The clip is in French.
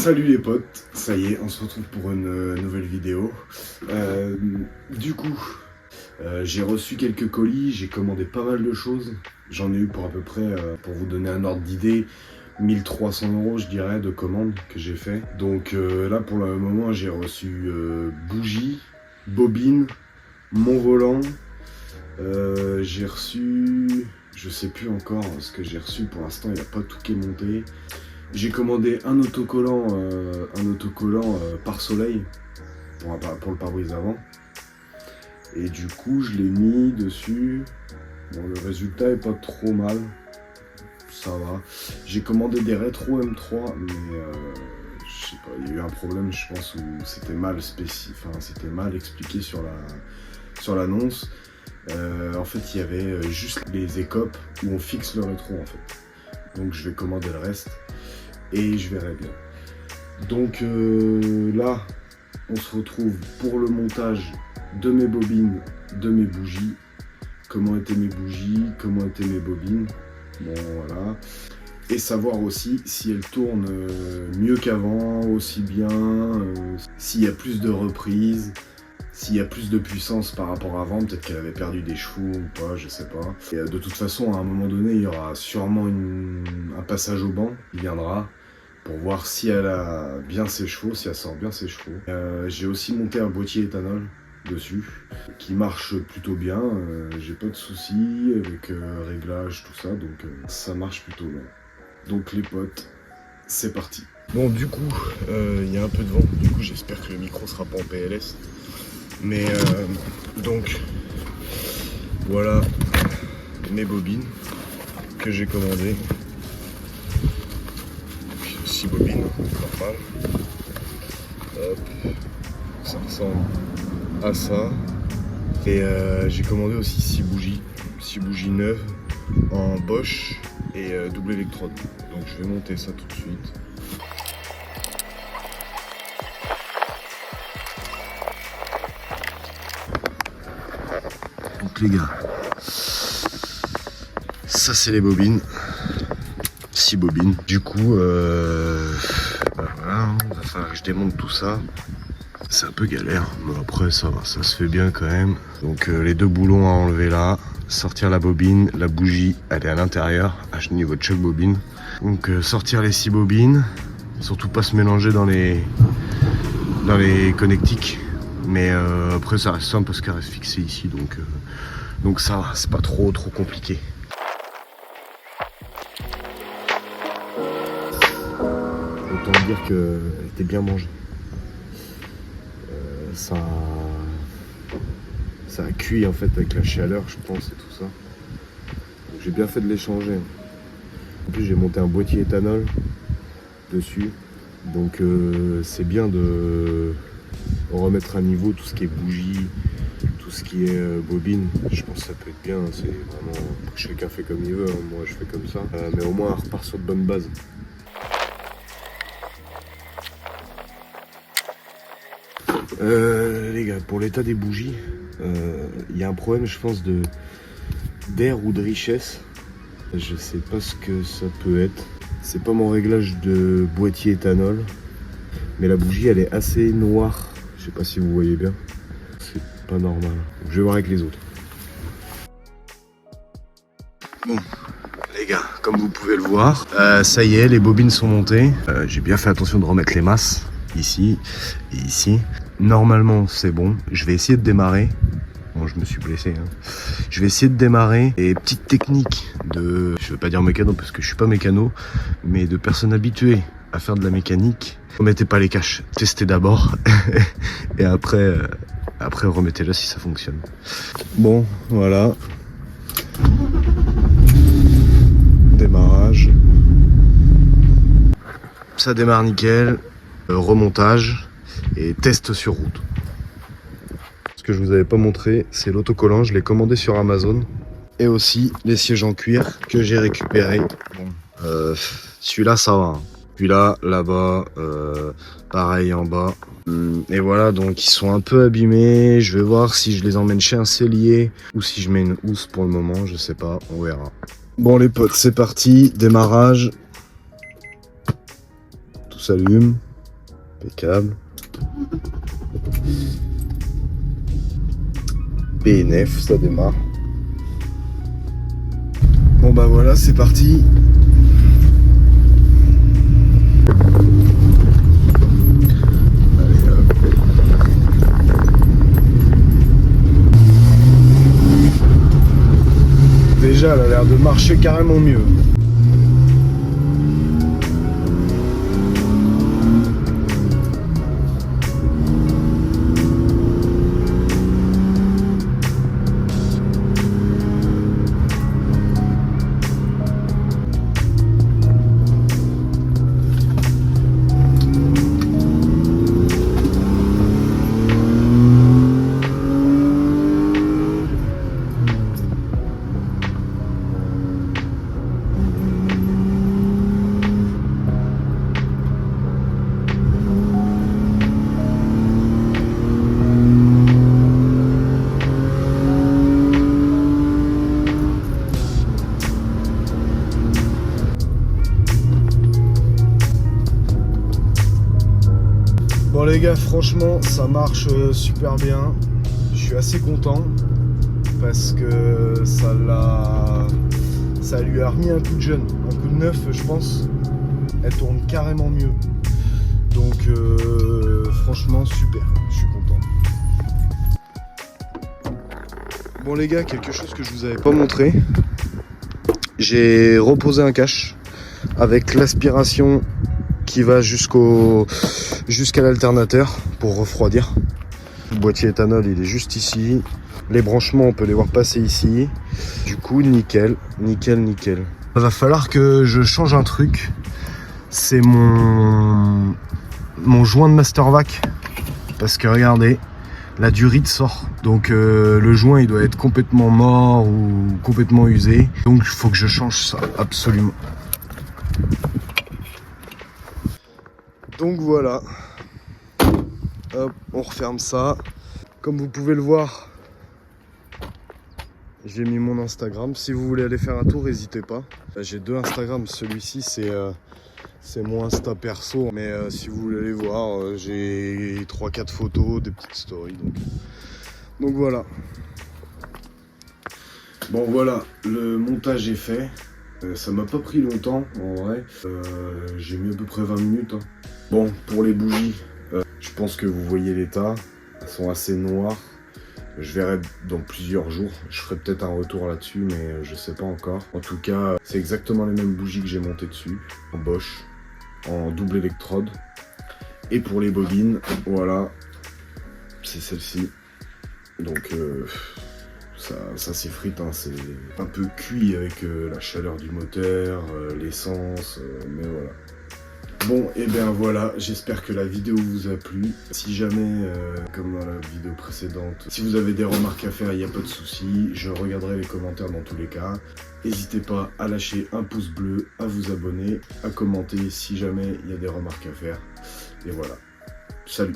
Salut les potes, ça y est, on se retrouve pour une nouvelle vidéo. Du coup, j'ai reçu quelques colis, j'ai commandé pas mal de choses. J'en ai eu pour à peu près, pour vous donner un ordre d'idée, 1300 € je dirais de commandes que j'ai fait. Donc là pour le moment j'ai reçu bougies, bobines, mon volant. J'ai reçu, je sais plus encore ce que j'ai reçu pour l'instant, il n'y a pas tout qui est monté. J'ai commandé un autocollant pare soleil pour le pare-brise avant. Et du coup, je l'ai mis dessus. Bon, le résultat est pas trop mal. Ça va. J'ai commandé des rétro M3, mais je sais pas, il y a eu un problème, je pense, où c'était mal c'était mal expliqué sur l'annonce. En fait, il y avait juste les écopes où on fixe le rétro, en fait. Donc, je vais commander le reste. Et je verrai bien. Donc là, on se retrouve pour le montage de mes bobines, de mes bougies. Comment étaient mes bougies, comment étaient mes bobines. Bon, voilà. Et savoir aussi si elles tournent mieux qu'avant, aussi bien, s'il y a plus de reprises, s'il y a plus de puissance par rapport à avant, peut-être qu'elle avait perdu des chevaux ou pas, je sais pas. Et de toute façon, à un moment donné, il y aura sûrement un passage au banc qui viendra pour voir si elle a bien ses chevaux, si elle sort bien ses chevaux. J'ai aussi monté un boîtier éthanol dessus, qui marche plutôt bien. J'ai pas de soucis avec réglage, tout ça, donc ça marche plutôt bien. Donc les potes, c'est parti. Bon, du coup, il y a un peu de vent, du coup j'espère que le micro sera pas en PLS. Mais donc voilà mes bobines que j'ai commandées. 6 bobines, normal. Hop, ça ressemble à ça. Et j'ai commandé aussi 6 bougies neuves en Bosch et double électrode. Donc je vais monter ça tout de suite. Donc les gars, ça c'est les bobines, 6 bobines. Du coup, voilà, il va falloir que je démonte tout ça. C'est un peu galère, mais après ça va, ça se fait bien quand même. Donc les 2 boulons à enlever là, sortir la bobine, la bougie elle est à l'intérieur, à niveau de chaque bobine. Donc sortir les 6 bobines, surtout pas se mélanger dans les connectiques. Mais après ça reste simple parce qu'elle reste fixée ici, donc ça va, c'est pas trop compliqué. Autant dire qu'elle était bien mangée. Ça a cuit en fait avec la chaleur, je pense, et tout ça. Donc j'ai bien fait de les changer. En plus j'ai monté un boîtier éthanol dessus, donc c'est bien de remettre à niveau tout ce qui est bougie, tout ce qui est bobine. Je pense que ça peut être bien, c'est vraiment, chacun fait comme il veut, hein. Moi je fais comme ça, mais au moins on repart sur de bonnes bases. Les gars, pour l'état des bougies, il y a un problème, je pense, d'air ou de richesse. Je sais pas ce que ça peut être. C'est pas mon réglage de boîtier éthanol, mais la bougie elle est assez noire. Je sais pas si vous voyez bien. C'est pas normal. Donc, je vais voir avec les autres. Bon, les gars, comme vous pouvez le voir, ça y est, les bobines sont montées. J'ai bien fait attention de remettre les masses ici et ici. Normalement c'est bon, je vais essayer de démarrer. Bon, je me suis blessé, hein. Je vais essayer de démarrer. Et petite technique de, je veux pas dire mécano parce que je suis pas mécano, mais de personnes habituées à faire de la mécanique. Remettez pas les caches, testez d'abord et après remettez-le si ça fonctionne. Bon, voilà. Démarrage. Ça démarre nickel. Remontage. Et test sur route. Ce que je vous avais pas montré, c'est l'autocollant. Je l'ai commandé sur Amazon. Et aussi les sièges en cuir que j'ai récupérés. Bon, celui-là, ça va. Celui-là, là-bas, pareil en bas. Et voilà, donc ils sont un peu abîmés. Je vais voir si je les emmène chez un sellier ou si je mets une housse pour le moment. Je sais pas, on verra. Bon les potes, c'est parti. Démarrage. Tout s'allume. Impeccable. PNF, ça démarre. Bon bah voilà, c'est parti. Allez hop. Déjà, elle a l'air de marcher carrément mieux. Bon les gars, franchement ça marche super bien, je suis assez content parce que ça lui a remis un coup de jeune, un coup de neuf je pense, elle tourne carrément mieux, donc franchement super, je suis content. Bon les gars, quelque chose que je vous avais pas montré, j'ai reposé un cache avec l'aspiration qui va jusqu'à l'alternateur pour refroidir. Le boîtier éthanol il est juste ici. Les branchements on peut les voir passer ici. Du coup nickel, nickel, nickel. Il va falloir que je change un truc. C'est mon joint de Mastervac. Parce que regardez, la durite sort. Donc le joint il doit être complètement mort ou complètement usé. Donc il faut que je change ça absolument. Donc voilà, hop, on referme ça. Comme vous pouvez le voir, j'ai mis mon Instagram. Si vous voulez aller faire un tour, n'hésitez pas. J'ai deux Instagram, celui-ci c'est mon Insta perso. Mais si vous voulez aller voir, j'ai 3-4 photos, des petites stories. Donc voilà. Bon voilà, le montage est fait. Ça m'a pas pris longtemps en vrai. J'ai mis à peu près 20 minutes. Hein. Bon, pour les bougies, je pense que vous voyez l'état. Elles sont assez noires. Je verrai dans plusieurs jours. Je ferai peut-être un retour là-dessus, mais je sais pas encore. En tout cas, c'est exactement les mêmes bougies que j'ai montées dessus. En Bosch, en double électrode. Et pour les bobines, voilà, c'est celle-ci. Donc ça s'effrite, hein. C'est un peu cuit avec la chaleur du moteur, l'essence, mais voilà. Bon, et bien voilà, j'espère que la vidéo vous a plu. Si jamais, comme dans la vidéo précédente, si vous avez des remarques à faire, il n'y a pas de souci. Je regarderai les commentaires dans tous les cas. N'hésitez pas à lâcher un pouce bleu, à vous abonner, à commenter si jamais il y a des remarques à faire. Et voilà, salut!